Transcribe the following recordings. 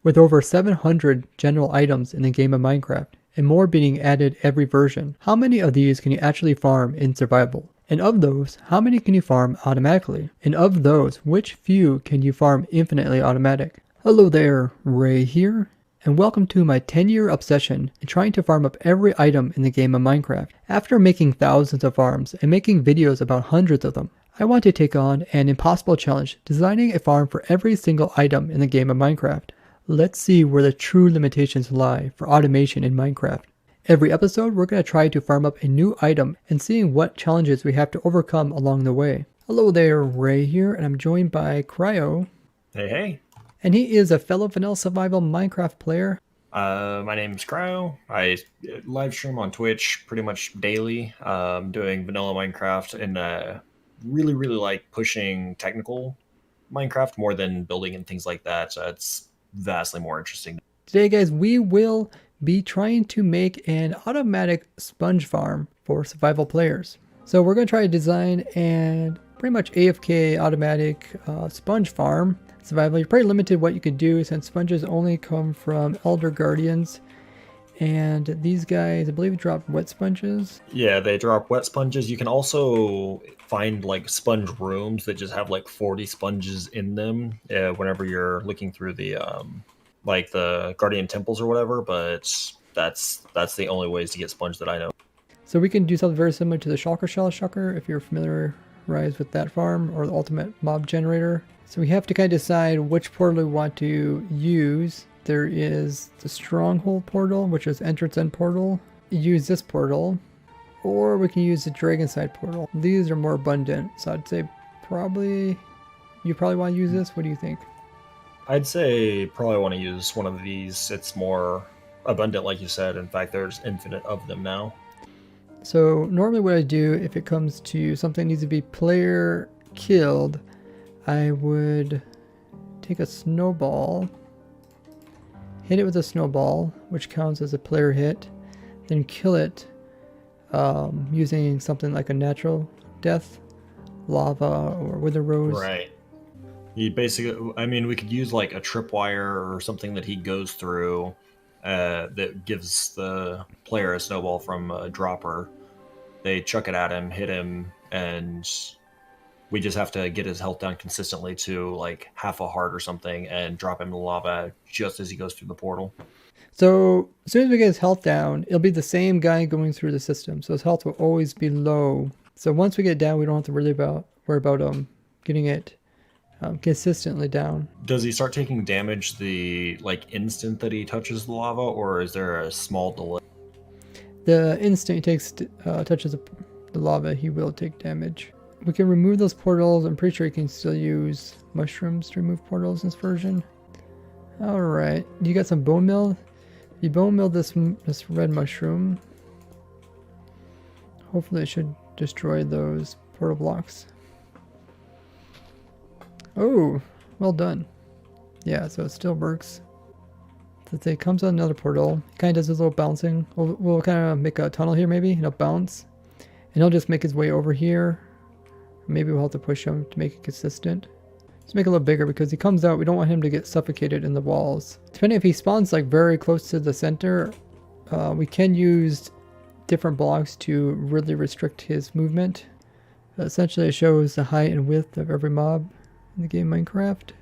With over 700 general items in the game of Minecraft, and more being added every version, how many of these can you actually farm in survival? And of those, how many can you farm automatically? And of those, which few can you farm infinitely automatic? Hello there, Ray here, and welcome to my 10-year obsession in trying to farm up every item in the game of Minecraft. After making thousands of farms and making videos about hundreds of them, I want to take on an impossible challenge, designing a farm for every single item in the game of Minecraft. Let's see where the true limitations lie for automation in Minecraft. Every episode, we're going to try to farm up a new item and seeing what challenges we have to overcome along the way. Hello there, Ray here, and I'm joined by Cryo. Hey, hey. And he is a fellow vanilla survival Minecraft player. My name's Cryo. I live stream on Twitch pretty much daily, doing vanilla Minecraft, and really like pushing technical Minecraft more than building and things like that. So it's vastly more interesting. Today, guys, we will be trying to make an automatic sponge farm for survival players. So we're going to try to design and pretty much AFK automatic sponge farm. Survival, you're pretty limited what you can do since sponges only come from Elder Guardians. And these guys, I believe, drop wet sponges. Yeah, they drop wet sponges. You can also find like sponge rooms that just have like 40 sponges in them whenever you're looking through the like the Guardian temples or whatever, but that's the only ways to get sponge that I know. So we can do something very similar to the Shulker Shell Shulker if you're familiarized with that farm, or the ultimate mob generator. So we have to kind of decide which portal we want to use. There is the Stronghold portal, which is entrance end portal. Use this portal, or we can use the Dragon Side portal. These are more abundant, so I'd say you probably want to use this. What do you think? I'd say probably want to use one of these. It's more abundant, like you said. In fact, there's infinite of them now. So normally what I do if it comes to something that needs to be player killed, I would take a snowball, hit it with a snowball, which counts as a player hit, then kill it using something like a natural death, lava or wither rose. Right. You basically, I mean, we could use like a tripwire or something that he goes through that gives the player a snowball from a dropper. They chuck it at him, hit him, and we just have to get his health down consistently to like half a heart or something and drop him in the lava just as he goes through the portal. So as soon as we get his health down, it'll be the same guy going through the system. So his health will always be low. So once we get it down, we don't have to worry about getting it consistently down. Does he start taking damage the like instant that he touches the lava, or is there a small delay? The instant he touches the lava, he will take damage. We can remove those portals. I'm pretty sure you can still use mushrooms to remove portals in this version. Alright, you got some bone meal? You bone meal this red mushroom. Hopefully it should destroy those portal blocks. Oh, well done. Yeah, so it still works. So it comes out another portal. It kind of does this little bouncing. We'll kind of make a tunnel here maybe, and it'll bounce. And he'll just make his way over here. Maybe we'll have to push him to make it consistent. Let's make it a little bigger because he comes out. We don't want him to get suffocated in the walls. Depending if he spawns like very close to the center, we can use different blocks to really restrict his movement. Essentially, it shows the height and width of every mob in the game Minecraft.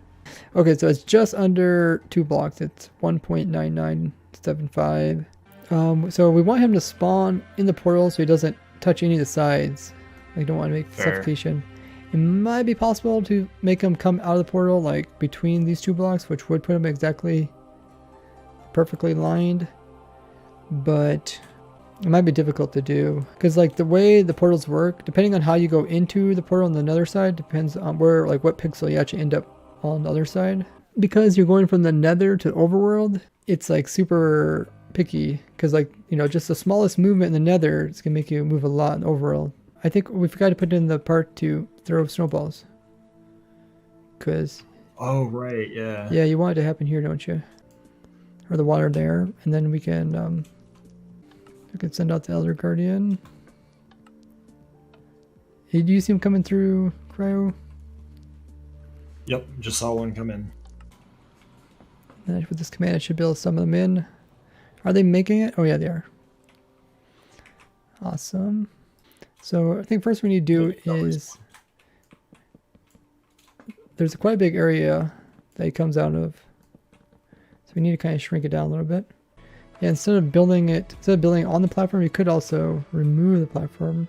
Okay, so it's just under 2 blocks. It's 1.9975. So we want him to spawn in the portal so he doesn't touch any of the sides. I don't want to make suffocation. It might be possible to make him come out of the portal like between these 2 blocks, which would put him exactly perfectly lined, but it might be difficult to do because like the way the portals work, depending on how you go into the portal on the other side, depends on where, like what pixel you actually end up on the other side. Because you're going from the nether to overworld, it's like super picky because like, you know, just the smallest movement in the nether is gonna make you move a lot in overworld. I think we forgot to put in the part to throw snowballs. Because... Oh, right, yeah. Yeah, you want it to happen here, don't you? Or the water there. And then we can send out the Elder Guardian. Hey, do you see him coming through, Cryo? Yep, just saw one come in. And with this command, I should be able to summon them in. Are they making it? Oh yeah, they are. Awesome. So I think first we need to do is, there's quite a big area that it comes out of. So we need to kind of shrink it down a little bit. Yeah, instead of building on the platform, you could also remove the platform.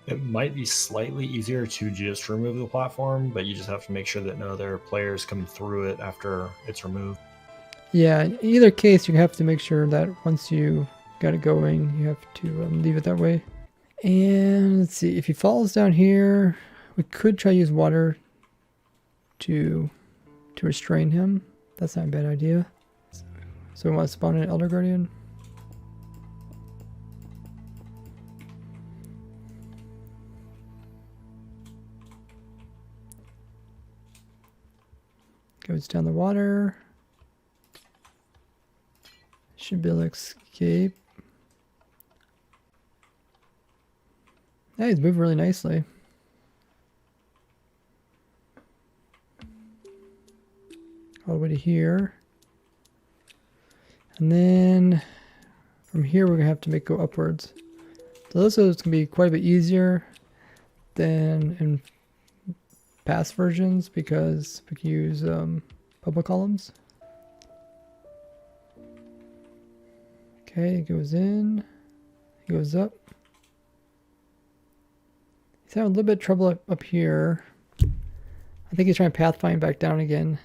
It might be slightly easier to just remove the platform, but you just have to make sure that no other players come through it after it's removed. Yeah, in either case, you have to make sure that once you got it going, you have to leave it that way. And let's see, if he falls down here, we could try to use water to restrain him. That's not a bad idea. So we want to spawn an Elder Guardian. Goes down the water. Should be able to escape. Yeah, he's moving really nicely. All the way to here. And then from here, we're going to have to make it go upwards. So this is going to be quite a bit easier than in past versions because we can use public columns. Okay, it goes in, it goes up. He's having a little bit of trouble up here. I think he's trying to pathfind back down again.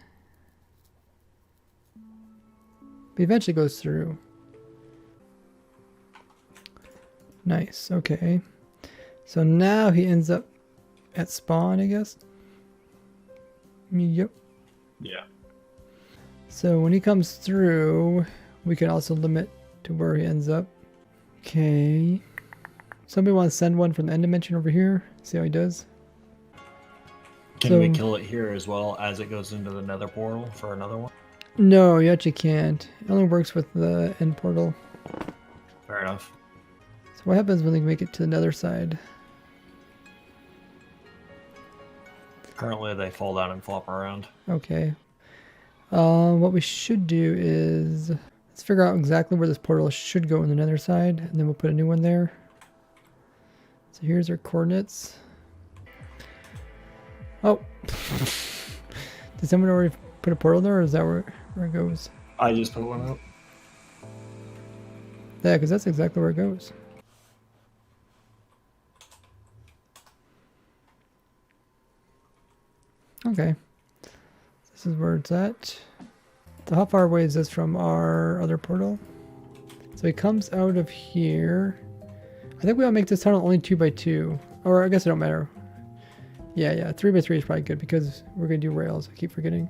But he eventually goes through. Nice, okay. So now he ends up at spawn, I guess. Yep. Yeah. So when he comes through, we can also limit to where he ends up. Okay. Somebody want to send one from the end dimension over here? See how he does? Can we kill it here as well as it goes into the nether portal for another one? No, you actually can't. It only works with the end portal. Fair enough. So what happens when they make it to the nether side? Currently they fall down and flop around. Okay. What we should do is let's figure out exactly where this portal should go on the nether side, and then we'll put a new one there. So here's our coordinates. Oh. Did someone already put a portal there, or is that where it goes? I just put one up. Yeah, because that's exactly where it goes. Okay. This is where it's at. So how far away is this from our other portal? So he comes out of here. I think we want to make this tunnel only 2x2. Or I guess it don't matter. Yeah, 3x3 is probably good because we're going to do rails. I keep forgetting.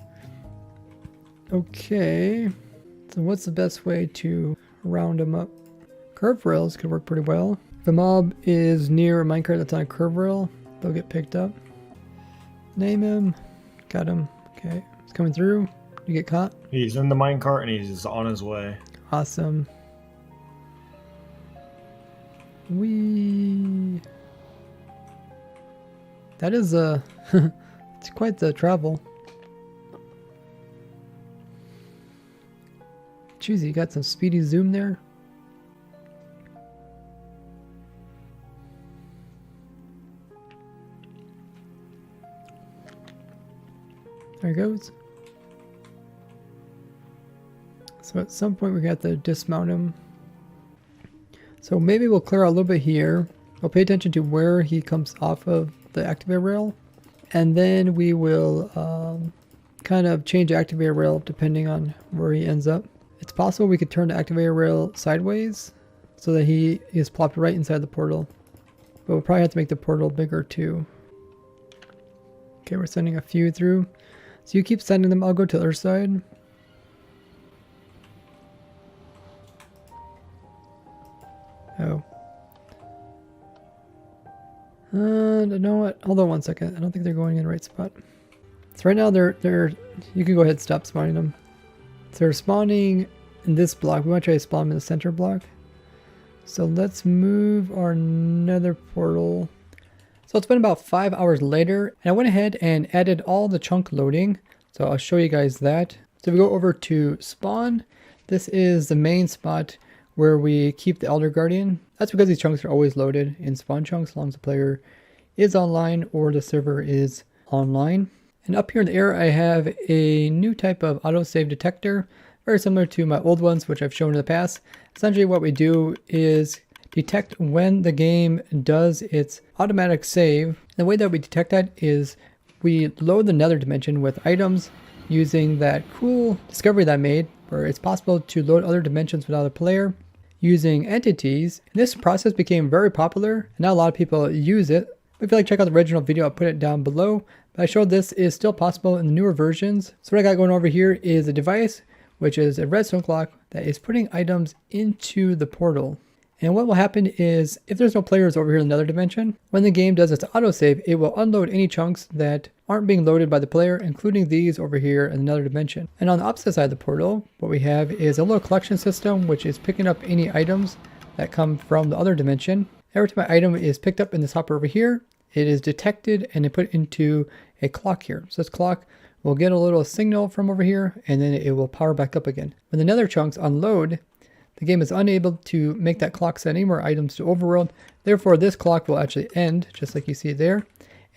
Okay. So what's the best way to round them up? Curved rails could work pretty well. If the mob is near a minecart that's on a curved rail, they'll get picked up. Name him. Got him. Okay. He's coming through. You get caught? He's in the minecart and he's on his way. Awesome. That is it's quite the travel. Jeez, you got some speedy zoom there. There he goes. So at some point we got to dismount him. So maybe we'll clear out a little bit here. We'll pay attention to where he comes off of the activator rail. And then we will kind of change the activator rail depending on where he ends up. It's possible we could turn the activator rail sideways so that he is plopped right inside the portal. But we'll probably have to make the portal bigger too. Okay, we're sending a few through. So you keep sending them, I'll go to the other side. Oh. You know what? Hold on one second. I don't think they're going in the right spot. So right now they're you can go ahead and stop spawning them. So they're spawning in this block. We want to try to spawn them in the center block. So let's move our nether portal. So it's been about 5 hours later, and I went ahead and added all the chunk loading. So I'll show you guys that. So we go over to spawn. This is the main spot where we keep the Elder Guardian. That's because these chunks are always loaded in spawn chunks as long as the player is online or the server is online. And up here in the air, I have a new type of autosave detector, very similar to my old ones, which I've shown in the past. Essentially what we do is detect when the game does its automatic save. The way that we detect that is we load the nether dimension with items using that cool discovery that I made, where it's possible to load other dimensions without a player using entities. And this process became very popular, and now a lot of people use it. If you like, check out the original video, I'll put it down below. But I showed this is still possible in the newer versions. So what I got going over here is a device, which is a redstone clock that is putting items into the portal. And what will happen is, if there's no players over here in the nether dimension, when the game does its autosave, it will unload any chunks that aren't being loaded by the player, including these over here in the nether dimension. And on the opposite side of the portal, what we have is a little collection system, which is picking up any items that come from the other dimension. Every time an item is picked up in this hopper over here, it is detected and then put into a clock here. So this clock will get a little signal from over here, and then it will power back up again. When the nether chunks unload, the game is unable to make that clock send any more items to overworld. Therefore, this clock will actually end, just like you see there.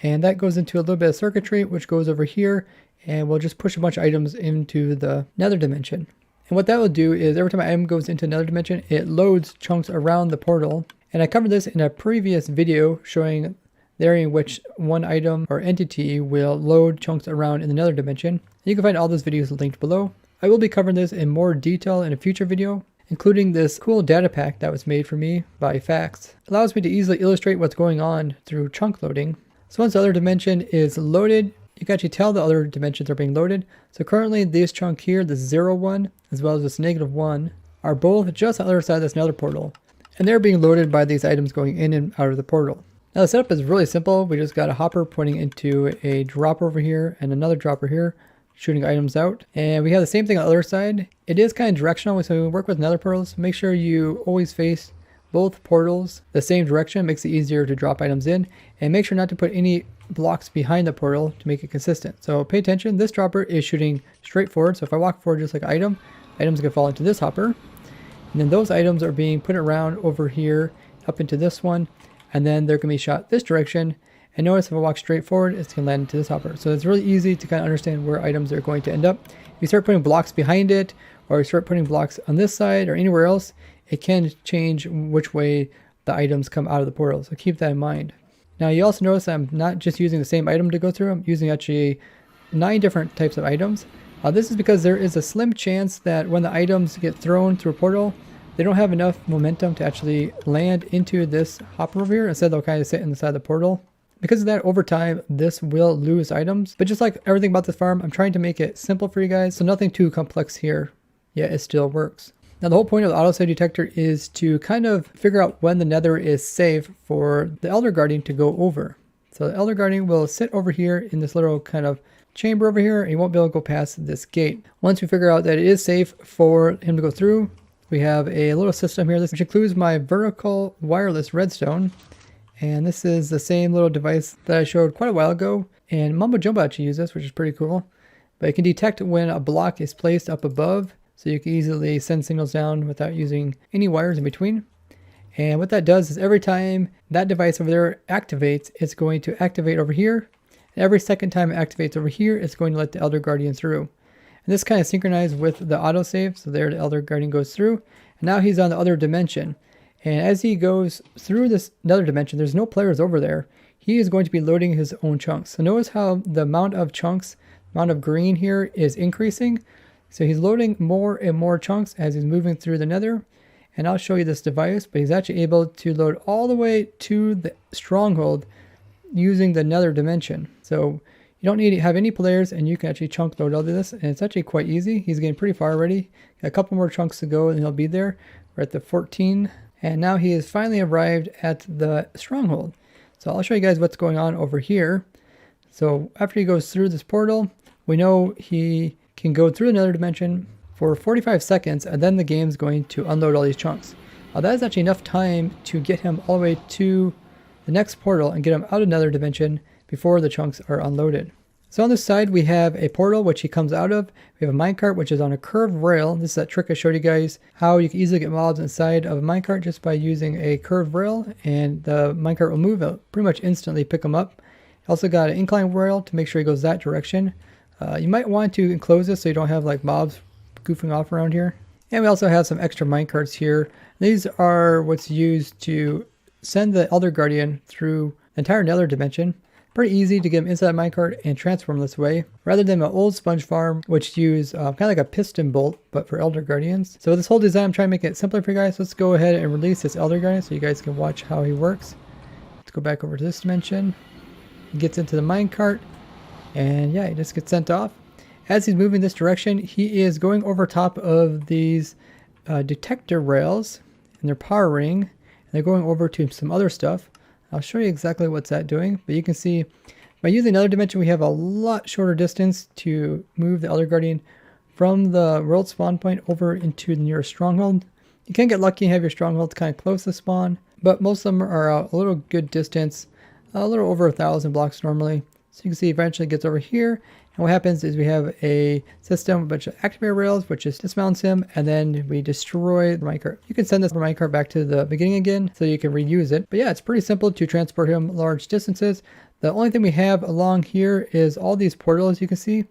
And that goes into a little bit of circuitry, which goes over here, and we'll just push a bunch of items into the nether dimension. And what that will do is every time an item goes into another dimension, it loads chunks around the portal. And I covered this in a previous video showing the area in which one item or entity will load chunks around in another dimension. You can find all those videos linked below. I will be covering this in more detail in a future video, including this cool data pack that was made for me by Fax. It allows me to easily illustrate what's going on through chunk loading. So once the other dimension is loaded, you can actually tell the other dimensions are being loaded. So currently this chunk here, the 0, 1, as well as this -1, are both just on the other side of this nether portal. And they're being loaded by these items going in and out of the portal. Now the setup is really simple. We just got a hopper pointing into a dropper over here and another dropper here, shooting items out. And we have the same thing on the other side. It is kind of directional, so we work with nether portals. Make sure you always face both portals the same direction. It makes it easier to drop items in. And make sure not to put any blocks behind the portal to make it consistent. So pay attention. This dropper is shooting straight forward. So if I walk forward just like an item, items can fall into this hopper. And then those items are being put around over here up into this one. And then they're going to be shot this direction. And notice if I walk straight forward, it's going to land into this hopper. So it's really easy to kind of understand where items are going to end up. If you start putting blocks behind it, or you start putting blocks on this side or anywhere else, it can change which way the items come out of the portal. So keep that in mind. Now you also notice I'm not just using the same item to go through. I'm using actually 9 different types of items. This is because there is a slim chance that when the items get thrown through a portal, they don't have enough momentum to actually land into this hopper over here. Instead, they'll kind of sit inside the portal. Because of that, over time, this will lose items. But just like everything about this farm, I'm trying to make it simple for you guys. So nothing too complex here, yet it still works. Now the whole point of the autosave detector is to kind of figure out when the nether is safe for the Elder Guardian to go over. So the Elder Guardian will sit over here in this little kind of chamber over here, and he won't be able to go past this gate. Once we figure out that it is safe for him to go through, we have a little system here, which includes my vertical wireless redstone. And this is the same little device that I showed quite a while ago. And Mumbo Jumbo actually uses this, which is pretty cool. But it can detect when a block is placed up above. So you can easily send signals down without using any wires in between. And what that does is every time that device over there activates, it's going to activate over here. And every second time it activates over here, it's going to let the Elder Guardian through. And this kind of synchronized with the autosave. So there the Elder Guardian goes through. And now he's on the other dimension. And as he goes through this other dimension, there's no players over there. He is going to be loading his own chunks. So notice how the amount of chunks, amount of green here is increasing. So he's loading more and more chunks as he's moving through the nether. And I'll show you this device, but he's actually able to load all the way to the stronghold using the nether dimension. So you don't need to have any players, and you can actually chunk load all of this. And it's actually quite easy. He's getting pretty far already. Got a couple more chunks to go and he'll be there. We're at the 14. And now he has finally arrived at the stronghold. So I'll show you guys what's going on over here. So after he goes through this portal, we know he can go through another dimension for 45 seconds, and then the game's going to unload all these chunks. Now that is actually enough time to get him all the way to the next portal and get him out of another dimension before the chunks are unloaded. So on this side, we have a portal, which he comes out of. We have a minecart, which is on a curved rail. This is that trick I showed you guys, how you can easily get mobs inside of a minecart just by using a curved rail, and the minecart will move. It'll pretty much instantly pick them up. Also got an incline rail to make sure he goes that direction. You might want to enclose this so you don't have like mobs goofing off around here. And we also have some extra minecarts here. These are what's used to send the Elder Guardian through the entire nether dimension. Pretty easy to get them inside a minecart and transform this way, rather than an old sponge farm, which use kind of like a piston bolt, but for Elder Guardians. So this whole design, I'm trying to make it simpler for you guys. Let's go ahead and release this Elder Guardian so you guys can watch how he works. Let's go back over to this dimension. He gets into the minecart, and yeah, he just gets sent off. As he's moving this direction, he is going over top of these detector rails, and they're powering, and they're going over to some other stuff. I'll show you exactly what's that doing, but you can see by using another dimension, we have a lot shorter distance to move the Elder Guardian from the world spawn point over into the nearest stronghold. You can get lucky and have your strongholds kind of close to spawn, but most of them are a little good distance, a little over 1,000 blocks normally. So you can see eventually it gets over here, and what happens is we have a system, a bunch of activator rails, which just dismounts him, and then we destroy the minecart. You can send this minecart back to the beginning again, so you can reuse it. But yeah, it's pretty simple to transport him large distances. The only thing we have along here is all these portals you can see.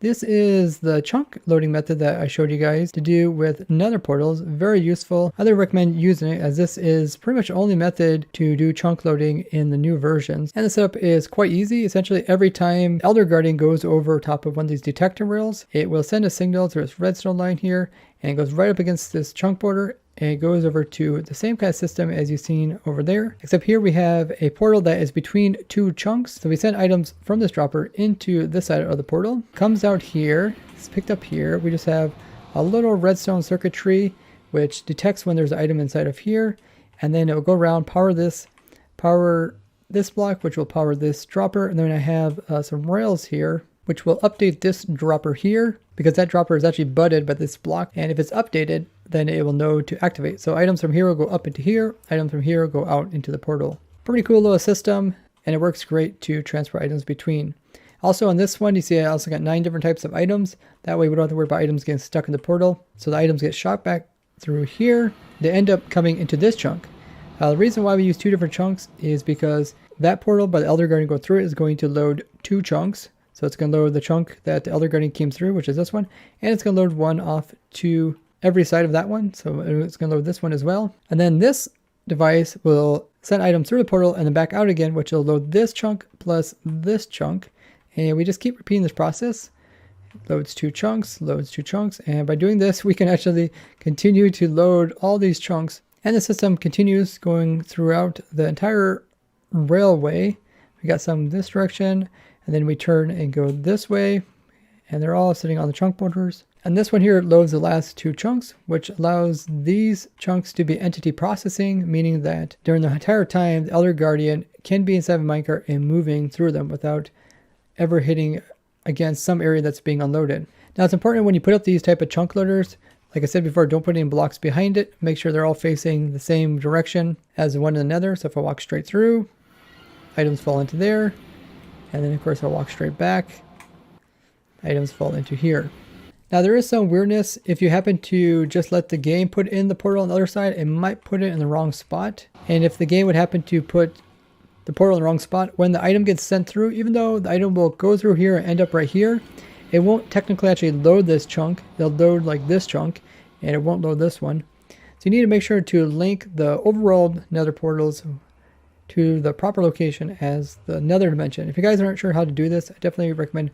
This is the chunk loading method that I showed you guys to do with nether portals. Very useful. I highly recommend using it, as this is pretty much the only method to do chunk loading in the new versions. And the setup is quite easy. Essentially, every time Elder Guardian goes over top of one of these detector rails, it will send a signal to this redstone line here, and it goes right up against this chunk border, and it goes over to the same kind of system as you've seen over there, except here we have a portal that is between two chunks. So we send items from this dropper into this side of the portal. Comes out here, it's picked up here. We just have a little redstone circuitry which detects when there's an item inside of here, and then it will go around, power this block, which will power this dropper, and then I have some rails here which will update this dropper here, because that dropper is actually butted by this block, and if it's updated, then it will know to activate. So items from here will go up into here, items from here will go out into the portal. Pretty cool little system, and it works great to transfer items between. Also on this one, you see I also got 9 different types of items. That way we don't have to worry about items getting stuck in the portal. So the items get shot back through here. They end up coming into this chunk. The reason why we use 2 different chunks is because that portal by the Elder Guardian going through it is going to load 2 chunks. So it's going to load the chunk that the Elder Guardian came through, which is this one, and it's going to load one off to every side of that one. So it's going to load this one as well. And then this device will send items through the portal and then back out again, which will load this chunk plus this chunk. And we just keep repeating this process. Loads 2 chunks, loads 2 chunks. And by doing this, we can actually continue to load all these chunks. And the system continues going throughout the entire railway. We got some this direction, and then we turn and go this way, and they're all sitting on the chunk borders. And this one here loads the last 2 chunks, which allows these chunks to be entity processing, meaning that during the entire time, the Elder Guardian can be inside of a minecart and moving through them without ever hitting against some area that's being unloaded. Now it's important when you put up these type of chunk loaders, like I said before, don't put any blocks behind it. Make sure they're all facing the same direction as the one in the nether. So if I walk straight through, items fall into there. And then of course I'll walk straight back, items fall into here. Now there is some weirdness. If you happen to just let the game put in the portal on the other side, it might put it in the wrong spot. And if the game would happen to put the portal in the wrong spot, when the item gets sent through, even though the item will go through here and end up right here, it won't technically actually load this chunk. They'll load like this chunk, and it won't load this one. So you need to make sure to link the overworld nether portals to the proper location as the nether dimension. If you guys aren't sure how to do this, I definitely recommend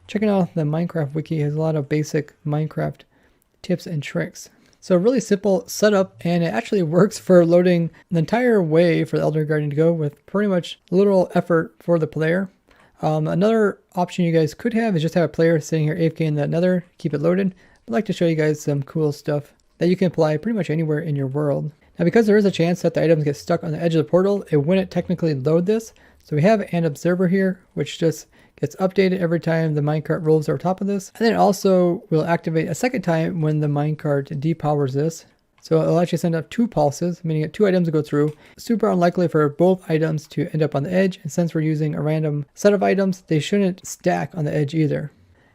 checking out the Minecraft wiki. It has a lot of basic Minecraft tips and tricks. So really simple setup, and it actually works for loading the entire way for the Elder Guardian to go with pretty much little effort for the player. Another option you guys could have is just have a player sitting here AFK in the nether, keep it loaded. I'd like to show you guys some cool stuff that you can apply pretty much anywhere in your world. Now because there is a chance that the items get stuck on the edge of the portal, it wouldn't technically load this. So we have an observer here, which just gets updated every time the minecart rolls over top of this. And then it also will activate a second time when the minecart depowers this. So it'll actually send out 2 pulses, meaning 2 items to go through. Super unlikely for both items to end up on the edge, and since we're using a random set of items, they shouldn't stack on the edge either.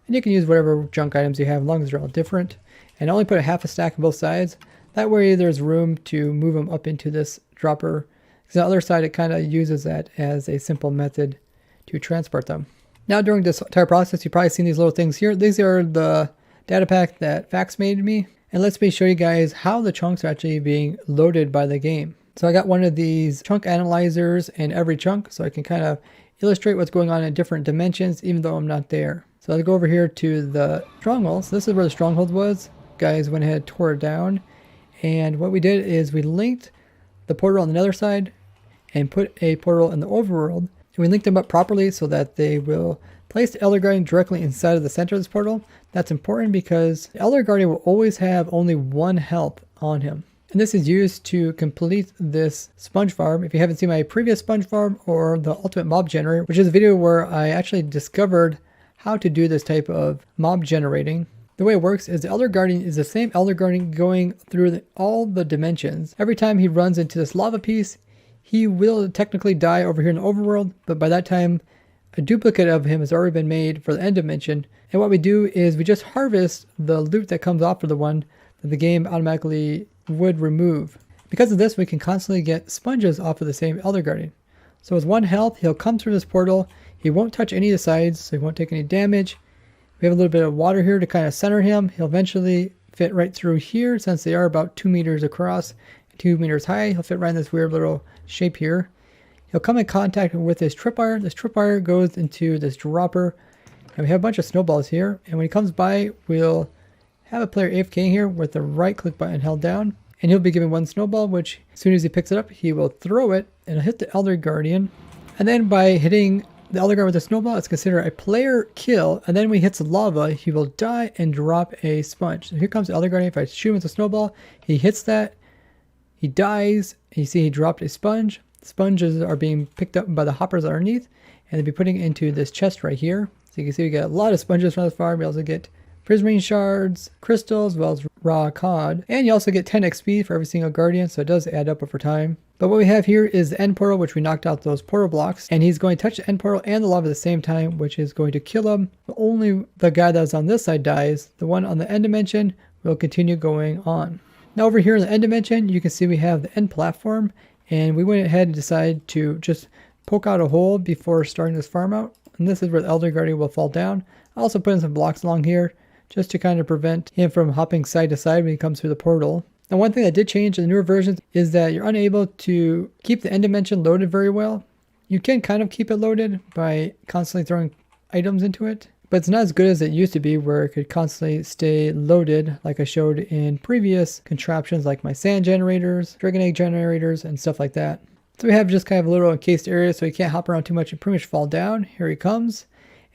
And you can use whatever junk items you have as long as they're all different. And only put a half a stack on both sides. That way there's room to move them up into this dropper. Because on the other side, it kind of uses that as a simple method to transport them. Now during this entire process, you've probably seen these little things here. These are the data pack that Fax made me. And let me show you guys how the chunks are actually being loaded by the game. So I got one of these chunk analyzers in every chunk, so I can kind of illustrate what's going on in different dimensions, even though I'm not there. So I'll go over here to the stronghold. So this is where the stronghold was. Guys went ahead, tore it down. And what we did is we linked the portal on the nether side and put a portal in the overworld. And we linked them up properly so that they will place the Elder Guardian directly inside of the center of this portal. That's important because the Elder Guardian will always have only 1 health on him. And this is used to complete this sponge farm. If you haven't seen my previous sponge farm or the ultimate mob generator, which is a video where I actually discovered how to do this type of mob generating. The way it works is the Elder Guardian is the same Elder Guardian going through all the dimensions. Every time he runs into this lava piece, he will technically die over here in the overworld, but by that time, a duplicate of him has already been made for the end dimension. And what we do is we just harvest the loot that comes off of the one that the game automatically would remove. Because of this, we can constantly get sponges off of the same Elder Guardian. So with 1 health, he'll come through this portal. He won't touch any of the sides, so he won't take any damage. We have a little bit of water here to kind of center him. He'll eventually fit right through here since they are about 2 meters across, 2 meters high. He'll fit right in this weird little shape here. He'll come in contact with this tripwire. This tripwire goes into this dropper. And we have a bunch of snowballs here. And when he comes by, we'll have a player AFK here with the right click button held down. And he'll be given 1 snowball, which as soon as he picks it up, he will throw it and it'll hit the Elder Guardian. And then by hitting the Elder Guardian with a snowball, it's considered a player kill. And then when he hits the lava, he will die and drop a sponge. So here comes the Elder Guardian. If I shoot him with a snowball, he hits that, he dies, and you see he dropped a sponge. Sponges are being picked up by the hoppers underneath, and they'll be putting it into this chest right here. So you can see we get a lot of sponges from this farm. We also get prismarine shards, crystals, as well as raw cod. And you also get 10 XP for every single guardian, so it does add up over time. But what we have here is the end portal, which we knocked out those portal blocks. And he's going to touch the end portal and the lava at the same time, which is going to kill him. But only the guy that's on this side dies. The one on the end dimension will continue going on. Now over here in the end dimension, you can see we have the end platform. And we went ahead and decided to just poke out a hole before starting this farm out. And this is where the Elder Guardian will fall down. I also put in some blocks along here just to kind of prevent him from hopping side to side when he comes through the portal. Now one thing that did change in the newer versions is that you're unable to keep the end dimension loaded very well. You can kind of keep it loaded by constantly throwing items into it, but it's not as good as it used to be where it could constantly stay loaded like I showed in previous contraptions like my sand generators, dragon egg generators, and stuff like that. So we have just kind of a little encased area so he can't hop around too much and pretty much fall down. Here he comes.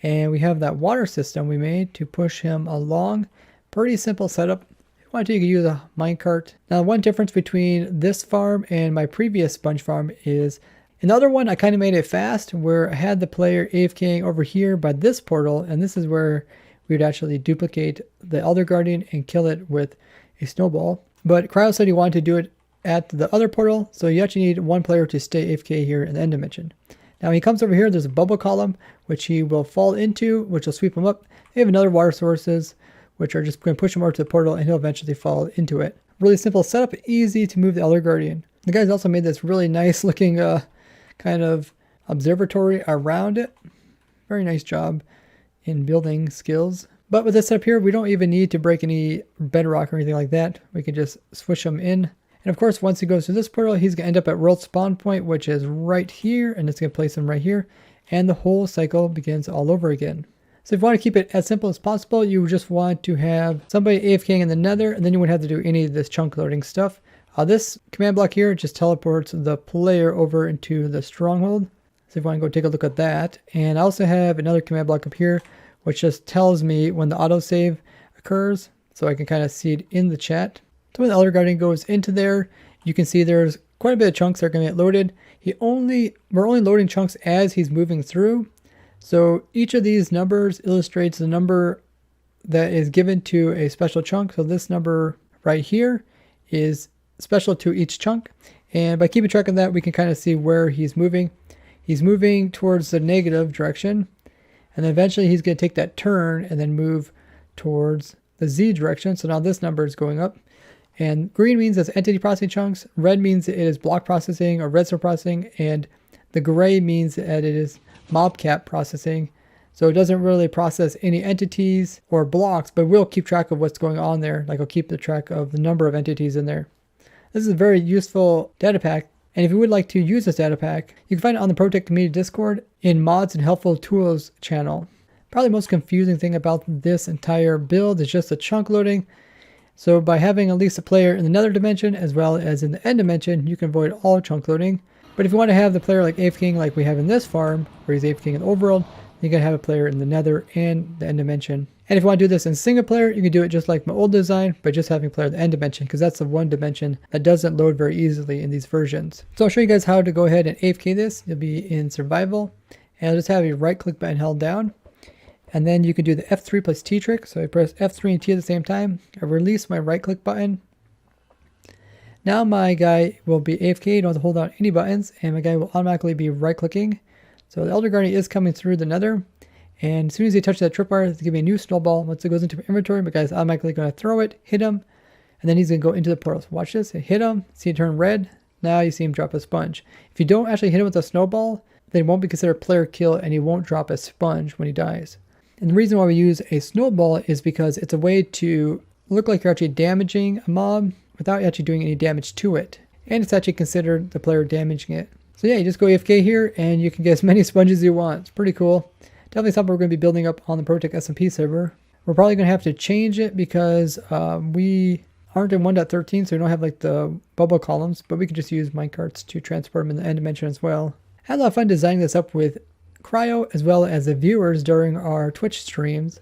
And we have that water system we made to push him along. Pretty simple setup. If you want to, you can use a minecart. Now, one difference between this farm and my previous sponge farm is in the other one, I kind of made it fast where I had the player AFKing over here by this portal. And this is where we would actually duplicate the Elder Guardian and kill it with a snowball. But Cryo said he wanted to do it at the other portal. So you actually need 1 player to stay AFK here in the end dimension. Now when he comes over here, there's a bubble column, which he will fall into, which will sweep him up. They have another water sources, which are just going to push him over to the portal, and he'll eventually fall into it. Really simple setup, easy to move the Elder Guardian. The guys also made this really nice looking kind of observatory around it. Very nice job in building skills. But with this setup here, we don't even need to break any bedrock or anything like that. We can just switch him in. And of course, once he goes through this portal, he's going to end up at world spawn point, which is right here. And it's going to place him right here. And the whole cycle begins all over again. So if you want to keep it as simple as possible, you just want to have somebody AFKing in the nether, and then you wouldn't have to do any of this chunk loading stuff. This command block here just teleports the player over into the stronghold. So if you want to go take a look at that. And I also have another command block up here, which just tells me when the autosave occurs. So I can kind of see it in the chat. So when the Elder Guardian goes into there, you can see there's quite a bit of chunks that are going to get loaded. We're only loading chunks as he's moving through. So each of these numbers illustrates the number that is given to a special chunk. So this number right here is special to each chunk. And by keeping track of that, we can kind of see where he's moving. He's moving towards the negative direction. And then eventually he's going to take that turn and then move towards the Z direction. So now this number is going up. And green means it's entity processing chunks. Red means it is block processing or redstone processing. And the gray means that it is mobcap processing. So it doesn't really process any entities or blocks, but we'll keep track of what's going on there. Like I'll keep the track of the number of entities in there. This is a very useful data pack. And if you would like to use this data pack, you can find it on the ProtoTech community Discord in mods and helpful tools channel. Probably the most confusing thing about this entire build is just the chunk loading. So by having at least a player in the nether dimension as well as in the end dimension, you can avoid all chunk loading. But if you want to have the player like AFKing like we have in this farm, where he's AFKing in the overworld, you can have a player in the nether and the end dimension. And if you want to do this in single player, you can do it just like my old design, by just having a player in the end dimension, because that's the one dimension that doesn't load very easily in these versions. So I'll show you guys how to go ahead and AFK this. You'll be in survival, and I'll just have your right click button held down. And then you can do the F3 plus T trick. So I press F3 and T at the same time. I release my right click button. Now my guy will be AFK, you don't have to hold down any buttons, and my guy will automatically be right clicking. So the Elder Guardian is coming through the nether. And as soon as he touches that tripwire, it's going to give me a new snowball. Once it goes into my inventory, my guy's automatically going to throw it, hit him, and then he's going to go into the portal. So watch this. Hit him, see it turn red. Now you see him drop a sponge. If you don't actually hit him with a snowball, then it won't be considered a player kill, and he won't drop a sponge when he dies. And the reason why we use a snowball is because it's a way to look like you're actually damaging a mob without actually doing any damage to it. And it's actually considered the player damaging it. So yeah, you just go AFK here and you can get as many sponges as you want. It's pretty cool. Definitely something we're going to be building up on the ProtoTech SMP server. We're probably going to have to change it because we aren't in 1.13, so we don't have like the bubble columns, but we can just use minecarts to transport them in the end dimension as well. I had a lot of fun designing this up with Cryo as well as the viewers during our Twitch streams.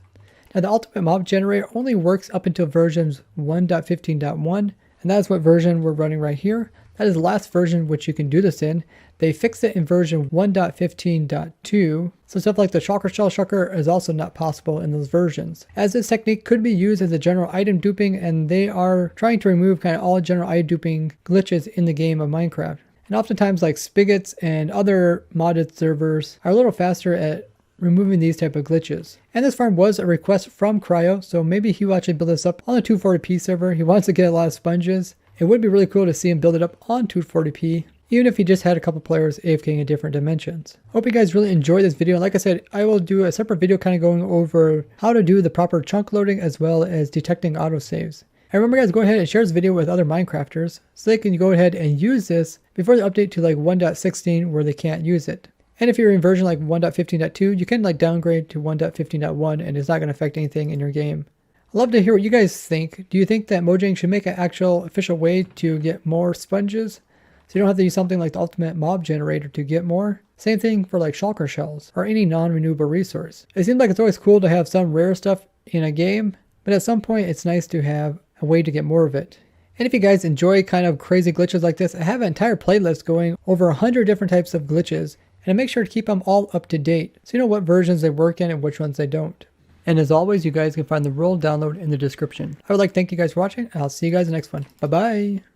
Now the ultimate mob generator only works up until versions 1.15.1, and that's what version we're running right here. That is the last version which you can do this in. They fixed it in version 1.15.2, so stuff like the shulker shell shulker is also not possible in those versions. As this technique could be used as a general item duping, and they are trying to remove kind of all general item duping glitches in the game of Minecraft. And oftentimes like Spigots and other modded servers are a little faster at removing these type of glitches. And this farm was a request from Cryo, so maybe he will actually build this up on the 240p server. He wants to get a lot of sponges. It would be really cool to see him build it up on 240p, even if he just had a couple players AFKing in different dimensions. Hope you guys really enjoyed this video. Like I said, I will do a separate video kind of going over how to do the proper chunk loading as well as detecting autosaves. And remember guys, go ahead and share this video with other Minecrafters so they can go ahead and use this before the update to like 1.16 where they can't use it. And if you're in version like 1.15.2, you can like downgrade to 1.15.1 and it's not going to affect anything in your game. I'd love to hear what you guys think. Do you think that Mojang should make an actual official way to get more sponges? So you don't have to use something like the ultimate mob generator to get more? Same thing for like shulker shells or any non-renewable resource. It seems like it's always cool to have some rare stuff in a game, but at some point it's nice to have a way to get more of it. And if you guys enjoy kind of crazy glitches like this, I have an entire playlist going over 100 different types of glitches, and I make sure to keep them all up to date so you know what versions they work in and which ones they don't. And as always, you guys can find the rule download in the description. I would like to thank you guys for watching, and I'll see you guys in the next one. Bye bye!